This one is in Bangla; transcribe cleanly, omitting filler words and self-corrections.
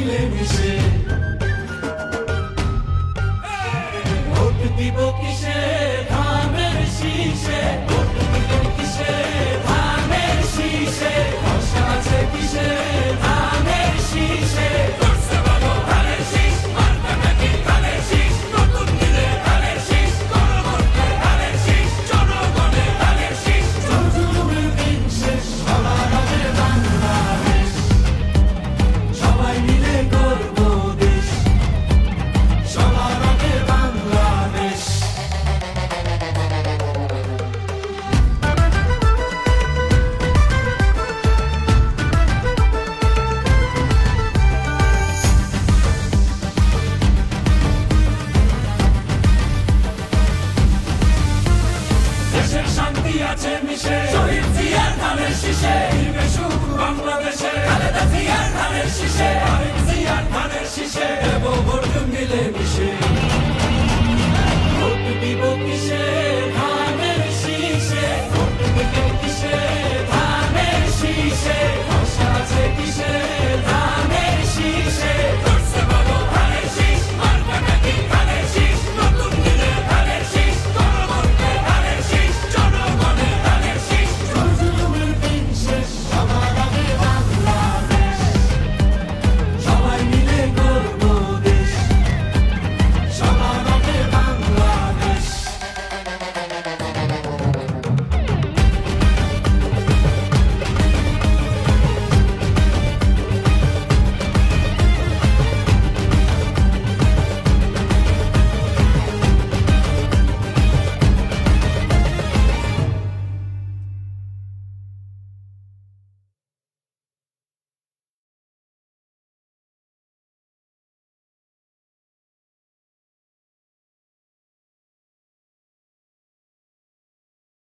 মিলে মিশে ভোট দিব কিসে ধানের শীষে ভোট দিব কিসে ধানের শীষে ভরসা আছে কিসে ধানের শীষে করছে ভালো ধানের শীষ মার্কা নাকি ধানের শীষ নতুন দিলে ধানের শীষ গণভোটে ধানের শীষ জনগণে ধানের শীষ জনজুলুমের দিন শেষ সবার আগে বাংলাদেশ সবাই মিলে গর্ব দেশ সবার আগে বাংলাদেশ দেশের শান্তি আছে মিশে শহীদ জিয়ার ধানের শীষে ফিরবে সুখ বাংলাদেশে খালেদা জিয়ার ধানের শীষে আরেক জিয়ার ধানের শীষে দেব ভোট মিলে মিশে